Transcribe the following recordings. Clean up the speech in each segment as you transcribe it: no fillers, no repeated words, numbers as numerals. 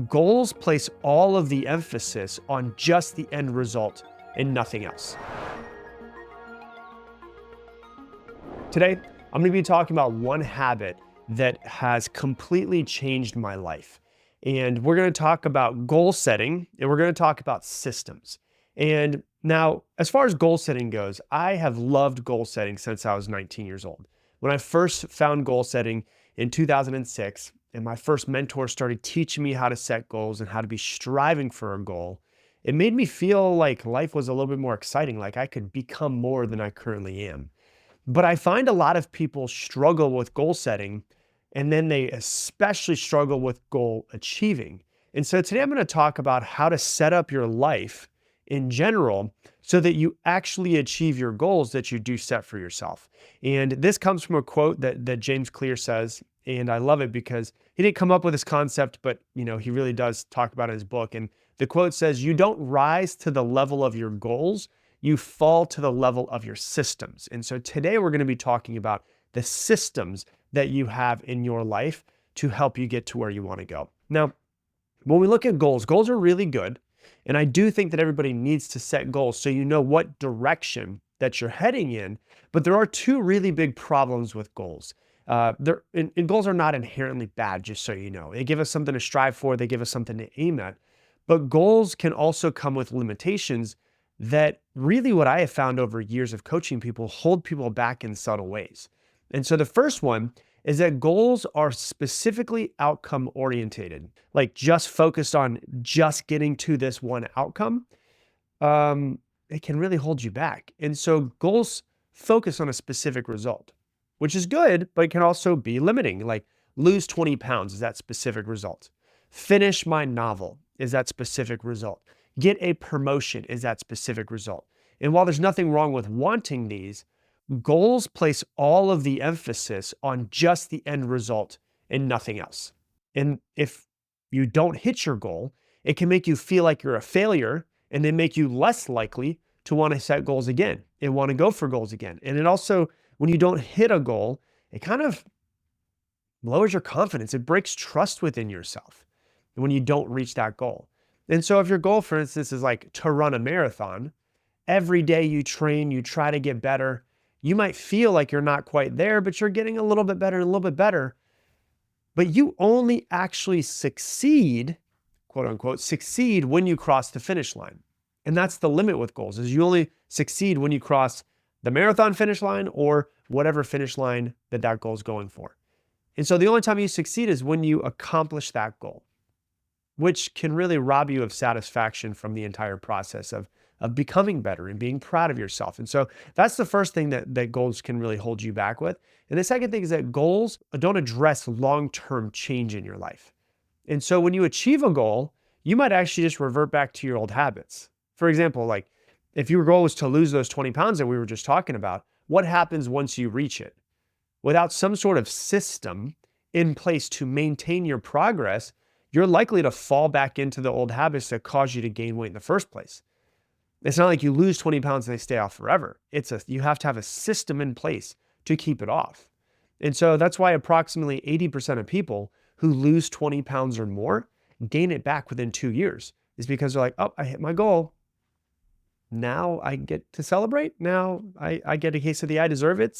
Goals place all of the emphasis on just the end result and nothing else. Today, I'm going to be talking about one habit that has completely changed my life. And we're going to talk about goal setting and we're going to talk about systems. And now, as far as goal setting goes, I have loved goal setting since I was 19 years old. When I first found goal setting in 2006, and my first mentor started teaching me how to set goals and how to be striving for a goal, it made me feel like life was a little bit more exciting, like I could become more than I currently am. But I find a lot of people struggle with goal setting, and then they especially struggle with goal achieving. And so today I'm going to talk about how to set up your life in general so that you actually achieve your goals that you do set for yourself. And this comes from a quote that James Clear says, and I love it because he didn't come up with this concept, but he really does talk about it in his book. And the quote says, "You don't rise to the level of your goals, you fall to the level of your systems." And so today we're going to be talking about the systems that you have in your life to help you get to where you want to go. Now, when we look at goals, goals are really good. And I do think that everybody needs to set goals so you know what direction that you're heading in. But there are two really big problems with goals. And goals are not inherently bad, just so you know. They give us something to strive for, they give us something to aim at. But goals can also come with limitations that really, what I have found over years of coaching people, hold people back in subtle ways. And so the first one is that goals are specifically outcome orientated, like just focused on just getting to this one outcome. It can really hold you back. And so goals focus on a specific result, which is good, but it can also be limiting. Like lose 20 pounds is that specific result. Finish my novel is that specific result. Get a promotion is that specific result. And while there's nothing wrong with wanting these, goals place all of the emphasis on just the end result and nothing else. And if you don't hit your goal, it can make you feel like you're a failure and then make you less likely to want to set goals again and want to go for goals again. And it also, when you don't hit a goal, it kind of lowers your confidence. It breaks trust within yourself when you don't reach that goal. And so if your goal, for instance, is like to run a marathon, every day you train, you try to get better. You might feel like you're not quite there, but you're getting a little bit better and a little bit better. But you only actually succeed, quote unquote, succeed when you cross the finish line. And that's the limit with goals, is you only succeed when you cross the marathon finish line or whatever finish line that goal is going for. And so the only time you succeed is when you accomplish that goal, which can really rob you of satisfaction from the entire process of becoming better and being proud of yourself. And so that's the first thing that goals can really hold you back with. And the second thing is that goals don't address long-term change in your life. And so when you achieve a goal, you might actually just revert back to your old habits. For example, like if your goal was to lose those 20 pounds that we were just talking about, what happens once you reach it? Without some sort of system in place to maintain your progress, you're likely to fall back into the old habits that caused you to gain weight in the first place. It's not like you lose 20 pounds and they stay off forever. You have to have a system in place to keep it off. And so that's why approximately 80% of people who lose 20 pounds or more gain it back within 2 years, is because they're like, oh, I hit my goal. Now I get to celebrate. Now I get a quesadilla. I deserve it.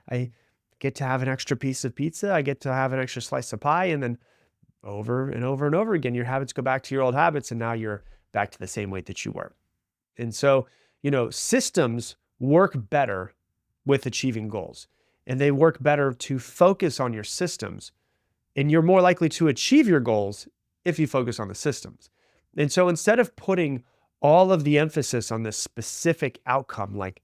I get to have an extra piece of pizza. I get to have an extra slice of pie. And then over and over and over again, your habits go back to your old habits. And now you're back to the same weight that you were. And so, systems work better with achieving goals, and they work better to focus on your systems. And you're more likely to achieve your goals if you focus on the systems. And so instead of putting all of the emphasis on this specific outcome, like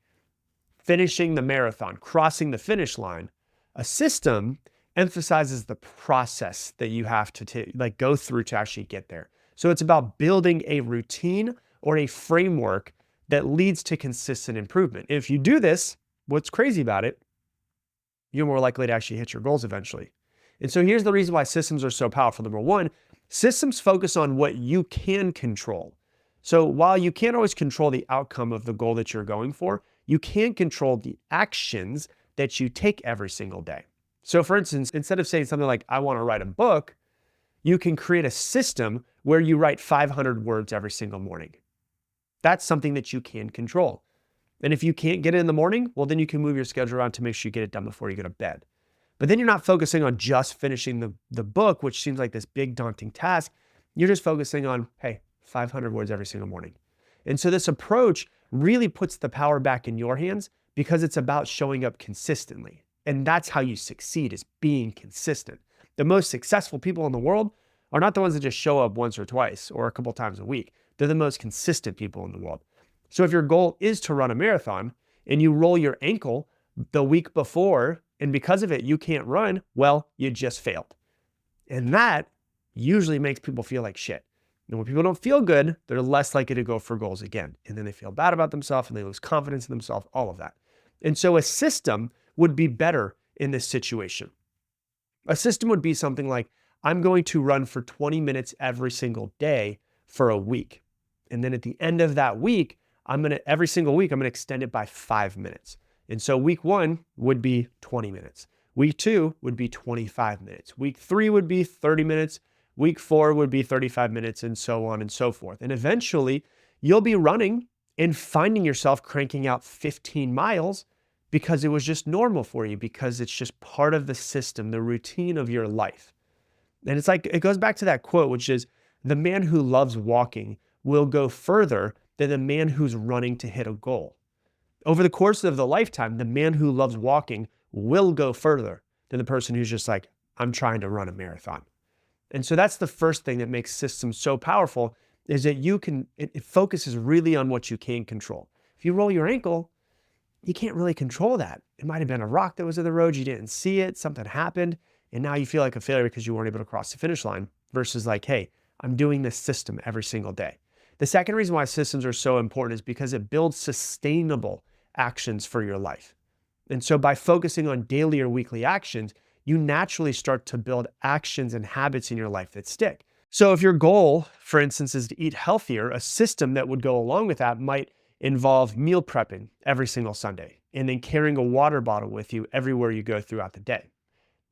finishing the marathon, crossing the finish line, a system emphasizes the process that you have to go through to actually get there. So it's about building a routine or a framework that leads to consistent improvement. If you do this, what's crazy about it, you're more likely to actually hit your goals eventually. And so here's the reason why systems are so powerful. Number one, systems focus on what you can control. So while you can't always control the outcome of the goal that you're going for, you can control the actions that you take every single day. So for instance, instead of saying something like, I want to write a book, you can create a system where you write 500 words every single morning. That's something that you can control. And if you can't get it in the morning, well, then you can move your schedule around to make sure you get it done before you go to bed. But then you're not focusing on just finishing the book, which seems like this big daunting task. You're just focusing on, hey, 500 words every single morning. And so this approach really puts the power back in your hands because it's about showing up consistently. And that's how you succeed, is being consistent. The most successful people in the world are not the ones that just show up once or twice or a couple times a week. They're the most consistent people in the world. So if your goal is to run a marathon and you roll your ankle the week before, and because of it, you can't run, well, you just failed. And that usually makes people feel like shit. And when people don't feel good, they're less likely to go for goals again. And then they feel bad about themselves and they lose confidence in themselves, all of that. And so a system would be better in this situation. A system would be something like, I'm going to run for 20 minutes every single day for a week. And then at the end of that week, every single week, I'm going to extend it by 5 minutes. And so week 1 would be 20 minutes. Week 2 would be 25 minutes. Week 3 would be 30 minutes. Week 4 would be 35 minutes, and so on and so forth. And eventually, you'll be running and finding yourself cranking out 15 miles because it was just normal for you, because it's just part of the system, the routine of your life. And it's like, it goes back to that quote, which is, the man who loves walking will go further than the man who's running to hit a goal. Over the course of the lifetime, the man who loves walking will go further than the person who's just like, I'm trying to run a marathon. And so that's the first thing that makes systems so powerful, is that it focuses really on what you can control. If you roll your ankle, you can't really control that. It might have been a rock that was in the road, you didn't see it, something happened, and now you feel like a failure because you weren't able to cross the finish line, versus like, hey, I'm doing this system every single day. The second reason why systems are so important is because it builds sustainable actions for your life. And so by focusing on daily or weekly actions, you naturally start to build actions and habits in your life that stick. So if your goal, for instance, is to eat healthier, a system that would go along with that might involve meal prepping every single Sunday and then carrying a water bottle with you everywhere you go throughout the day.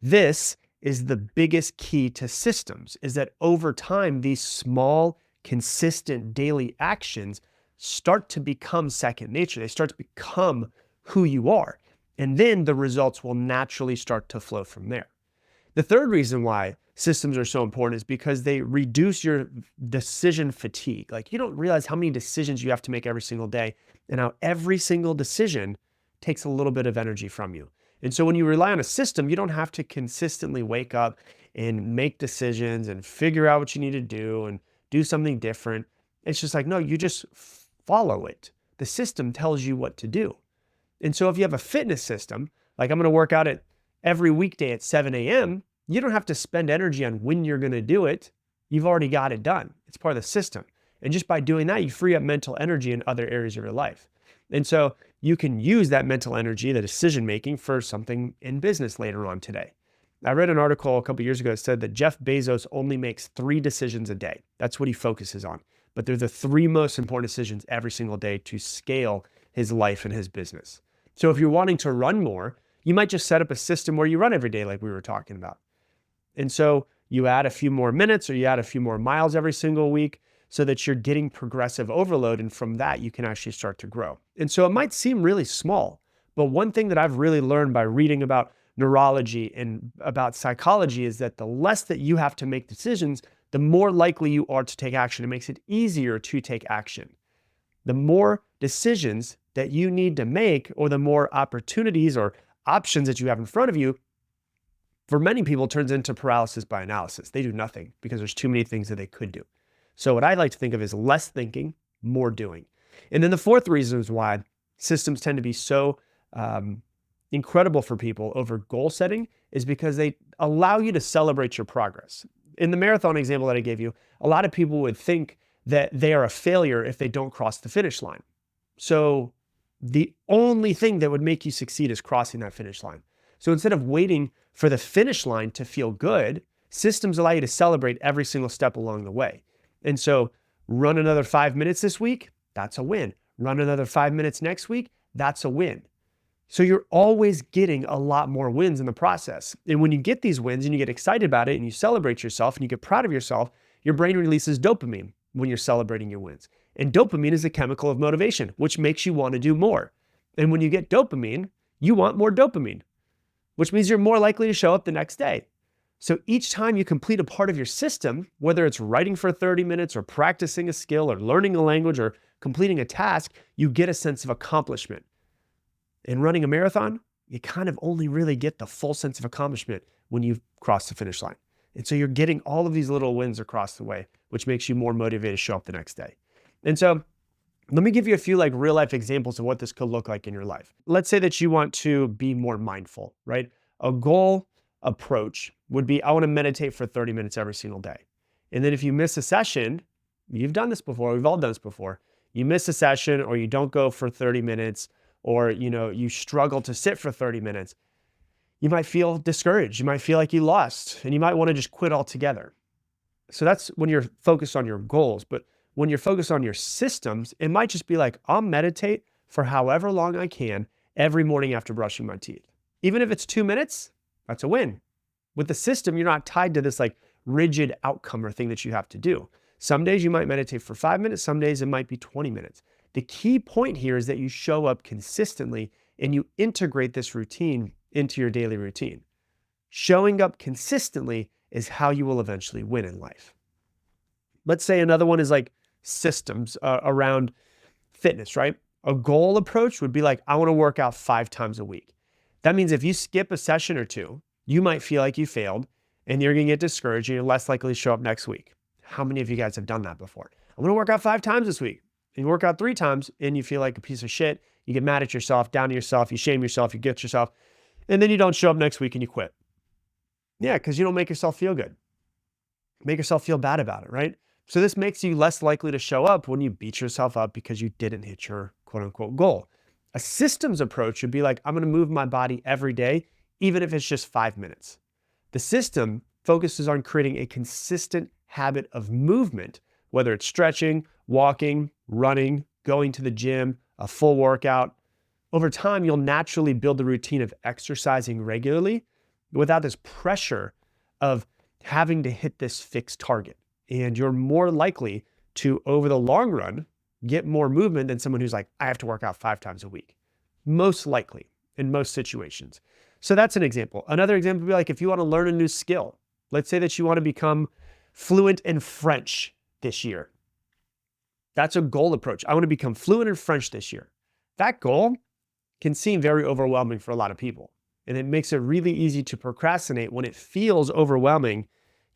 This is the biggest key to systems, is that over time, these small, consistent daily actions start to become second nature. They start to become who you are. And then the results will naturally start to flow from there. The third reason why systems are so important is because they reduce your decision fatigue. Like, you don't realize how many decisions you have to make every single day and how every single decision takes a little bit of energy from you. And so when you rely on a system, you don't have to consistently wake up and make decisions and figure out what you need to do and do something different. It's just like, no, you just follow it. The system tells you what to do. And so if you have a fitness system, like I'm going to work out every weekday at 7 a.m., you don't have to spend energy on when you're going to do it. You've already got it done. It's part of the system. And just by doing that, you free up mental energy in other areas of your life. And so you can use that mental energy, the decision making, for something in business later on today. I read an article a couple years ago that said that Jeff Bezos only makes 3 decisions a day. That's what he focuses on. But they're the 3 most important decisions every single day to scale his life and his business. So if you're wanting to run more, you might just set up a system where you run every day like we were talking about. And so you add a few more minutes or you add a few more miles every single week so that you're getting progressive overload. And from that, you can actually start to grow. And so it might seem really small, but one thing that I've really learned by reading about neurology and about psychology is that the less that you have to make decisions, the more likely you are to take action. It makes it easier to take action. The more decisions that you need to make, or the more opportunities or options that you have in front of you, for many people turns into paralysis by analysis. They do nothing because there's too many things that they could do. So what I like to think of is less thinking, more doing. And then the fourth reason is why systems tend to be so incredible for people over goal setting is because they allow you to celebrate your progress. In the marathon example that I gave you, a lot of people would think that they are a failure if they don't cross the finish line. So the only thing that would make you succeed is crossing that finish line. So instead of waiting for the finish line to feel good, systems allow you to celebrate every single step along the way. And so run another 5 minutes this week, that's a win. Run another 5 minutes next week, that's a win. So you're always getting a lot more wins in the process. And when you get these wins and you get excited about it and you celebrate yourself and you get proud of yourself, your brain releases dopamine when you're celebrating your wins. And dopamine is a chemical of motivation, which makes you want to do more. And when you get dopamine, you want more dopamine, which means you're more likely to show up the next day. So each time you complete a part of your system, whether it's writing for 30 minutes or practicing a skill or learning a language or completing a task, you get a sense of accomplishment. In running a marathon, you kind of only really get the full sense of accomplishment when you've crossed the finish line. And so you're getting all of these little wins across the way, which makes you more motivated to show up the next day. And so let me give you a few like real life examples of what this could look like in your life. Let's say that you want to be more mindful, right? A goal approach would be, I want to meditate for 30 minutes every single day. And then if you miss a session, you've done this before, we've all done this before. You miss a session or you don't go for 30 minutes or you struggle to sit for 30 minutes. You might feel discouraged. You might feel like you lost and you might want to just quit altogether. So that's when you're focused on your goals. But when you're focused on your systems, it might just be like, I'll meditate for however long I can every morning after brushing my teeth. Even if it's 2 minutes, that's a win. With the system, you're not tied to this like rigid outcome or thing that you have to do. Some days you might meditate for 5 minutes. Some days it might be 20 minutes. The key point here is that you show up consistently and you integrate this routine into your daily routine. Showing up consistently is how you will eventually win in life. Let's say another one is like systems around fitness, right? A goal approach would be like, I want to work out 5 times a week. That means if you skip a session or two, you might feel like you failed and you're going to get discouraged and you're less likely to show up next week. How many of you guys have done that before? I'm going to work out 5 times this week. And you work out 3 times and you feel like a piece of shit. You get mad at yourself, down to yourself, you shame yourself, you guilt yourself, and then you don't show up next week and you quit. Yeah, because you don't make yourself feel good. Make yourself feel bad about it, right? So this makes you less likely to show up when you beat yourself up because you didn't hit your quote unquote goal. A systems approach would be like, I'm going to move my body every day, even if it's just 5 minutes. The system focuses on creating a consistent habit of movement, whether it's stretching, walking, running, going to the gym, a full workout. Over time, you'll naturally build the routine of exercising regularly without this pressure of having to hit this fixed target. And you're more likely to, over the long run, get more movement than someone who's like, I have to work out 5 times a week. Most likely in most situations. So that's an example. Another example would be like if you want to learn a new skill. Let's say that you want to become fluent in French this year. That's a goal approach. I want to become fluent in French this year. That goal can seem very overwhelming for a lot of people. And it makes it really easy to procrastinate. When it feels overwhelming,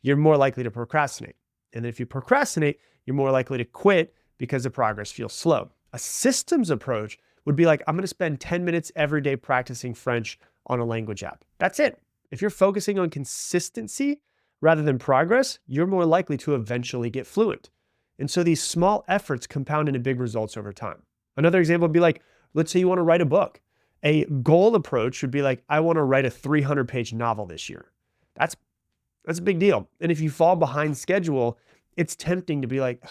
you're more likely to procrastinate. And if you procrastinate, you're more likely to quit because the progress feels slow. A systems approach would be like, I'm going to spend 10 minutes every day practicing French on a language app. That's it. If you're focusing on consistency rather than progress, you're more likely to eventually get fluent. And so these small efforts compound into big results over time. Another example would be like, let's say you want to write a book. A goal approach would be like, I want to write a 300-page novel this year. That's a big deal. And if you fall behind schedule, it's tempting to be like,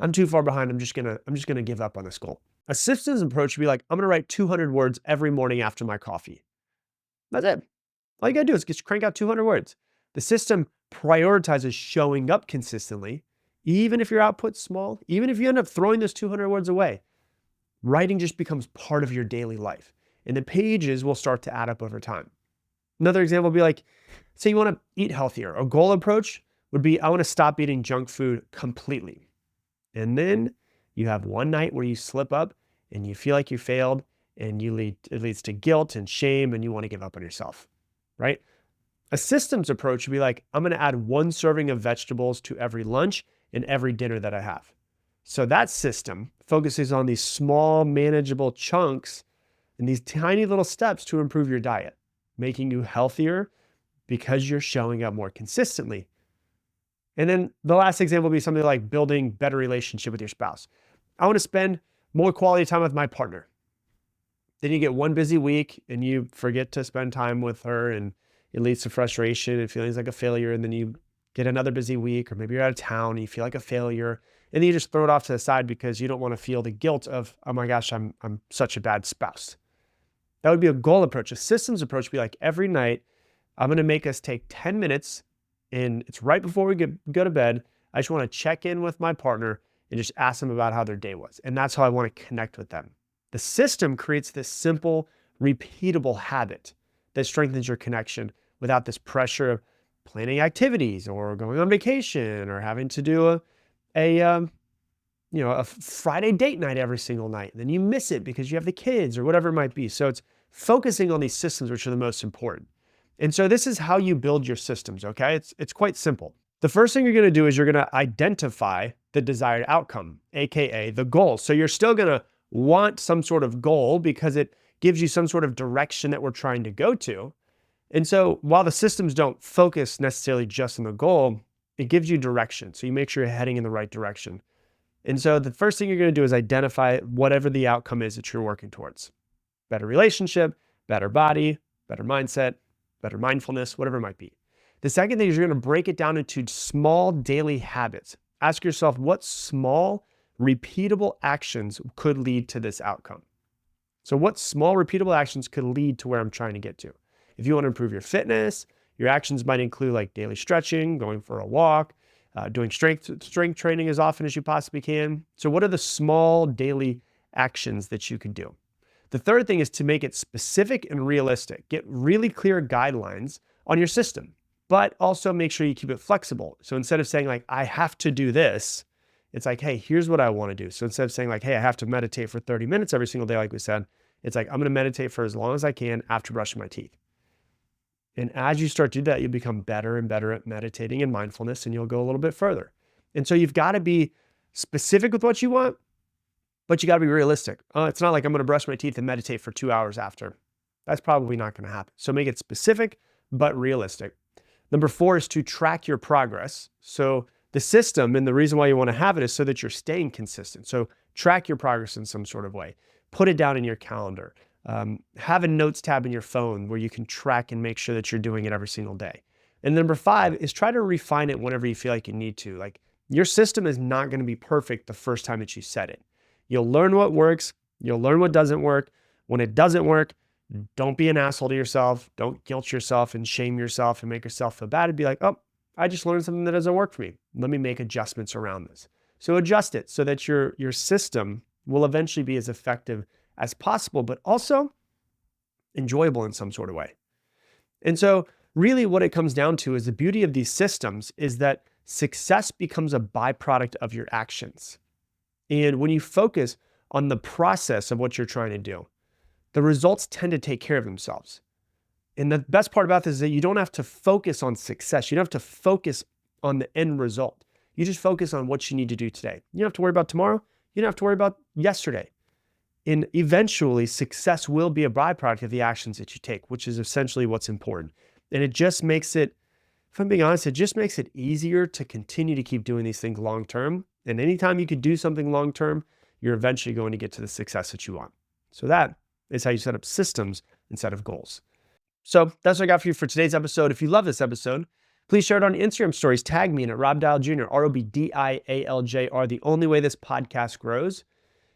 I'm too far behind. I'm just gonna give up on this goal. A systems approach would be like, I'm gonna write 200 words every morning after my coffee. That's it. All you gotta do is just crank out 200 words. The system prioritizes showing up consistently, even if your output's small, even if you end up throwing those 200 words away. Writing just becomes part of your daily life, and the pages will start to add up over time. Another example would be like, say you want to eat healthier. A goal approach would be, I want to stop eating junk food completely. And then you have one night where you slip up and you feel like you failed and it leads to guilt and shame and you want to give up on yourself, right? A systems approach would be like, I'm going to add 1 serving of vegetables to every lunch and every dinner that I have. So that system focuses on these small, manageable chunks and these tiny little steps to improve your diet, making you healthier because you're showing up more consistently. And then the last example would be something like building better relationship with your spouse. I want to spend more quality time with my partner. Then you get one busy week and you forget to spend time with her and it leads to frustration and feelings like a failure. And then you get another busy week, or maybe you're out of town and you feel like a failure. And then you just throw it off to the side because you don't want to feel the guilt of, oh my gosh, I'm such a bad spouse. That would be a goal approach. A systems approach would be like every night, I'm going to make us take 10 minutes and it's right before we go to bed. I just want to check in with my partner and just ask them about how their day was. And that's how I want to connect with them. The system creates this simple, repeatable habit that strengthens your connection without this pressure of planning activities or going on vacation or having to do a Friday date night every single night. Then you miss it because you have the kids or whatever it might be. So it's focusing on these systems, which are the most important. And so this is how you build your systems, okay? It's quite simple. The first thing you're going to do is you're going to identify the desired outcome, AKA the goal. So you're still going to want some sort of goal because it gives you some sort of direction that we're trying to go to. And so while the systems don't focus necessarily just on the goal, it gives you direction. So you make sure you're heading in the right direction. And so the first thing you're going to do is identify whatever the outcome is that you're working towards. Better relationship, better body, better mindset, better mindfulness, whatever it might be. The second thing is you're going to break it down into small daily habits. Ask yourself what small, repeatable actions could lead to this outcome. So what small, repeatable actions could lead to where I'm trying to get to? If you want to improve your fitness, your actions might include like daily stretching, going for a walk, doing strength training as often as you possibly can. So what are the small daily actions that you can do? The third thing is to make it specific and realistic. Get really clear guidelines on your system, but also make sure you keep it flexible. So instead of saying like, I have to do this, it's like, hey, here's what I want to do. So instead of saying like, hey, I have to meditate for 30 minutes every single day, like we said, it's like, I'm going to meditate for as long as I can after brushing my teeth. And as you start to do that, you'll become better and better at meditating and mindfulness, and you'll go a little bit further. And so you've got to be specific with what you want, but you got to be realistic. It's not like I'm going to brush my teeth and meditate for 2 hours after. That's probably not going to happen. So make it specific, but realistic. Number 4 is to track your progress. So the system and the reason why you want to have it is so that you're staying consistent. So track your progress in some sort of way. Put it down in your calendar. Have a notes tab in your phone where you can track and make sure that you're doing it every single day. And number 5 is try to refine it whenever you feel like you need to. Like your system is not going to be perfect the first time that you set it. You'll learn what works. You'll learn what doesn't work. When it doesn't work, don't be an asshole to yourself. Don't guilt yourself and shame yourself and make yourself feel bad. It'd be like, oh, I just learned something that doesn't work for me. Let me make adjustments around this. So adjust it so that your system will eventually be as effective as possible, but also enjoyable in some sort of way. And so really what it comes down to is the beauty of these systems is that success becomes a byproduct of your actions. And when you focus on the process of what you're trying to do, the results tend to take care of themselves. And the best part about this is that you don't have to focus on success. You don't have to focus on the end result. You just focus on what you need to do today. You don't have to worry about tomorrow. You don't have to worry about yesterday. And eventually, success will be a byproduct of the actions that you take, which is essentially what's important. And it just makes it, if I'm being honest, it just makes it easier to continue to keep doing these things long term. And anytime you could do something long term, you're eventually going to get to the success that you want. So that is how you set up systems instead of goals. So that's what I got for you for today's episode. If you love this episode, please share it on Instagram stories. Tag me in at Rob Dial Jr., ROBDIALJR. The only way this podcast grows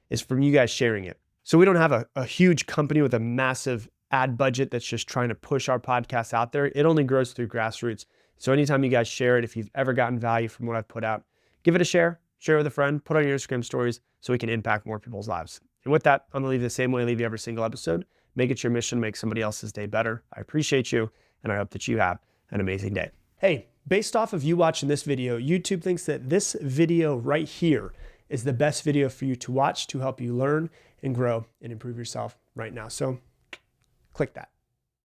is from you guys sharing it. So we don't have a huge company with a massive ad budget that's just trying to push our podcast out there. It only grows through grassroots. So anytime you guys share it, if you've ever gotten value from what I've put out, give it a share it with a friend, put it on your Instagram stories so we can impact more people's lives. And with that, I'm gonna leave you the same way I leave you every single episode. Make it your mission to make somebody else's day better. I appreciate you, and I hope that you have an amazing day. Hey, based off of you watching this video, YouTube thinks that this video right here is the best video for you to watch to help you learn and grow and improve yourself right now. So click that.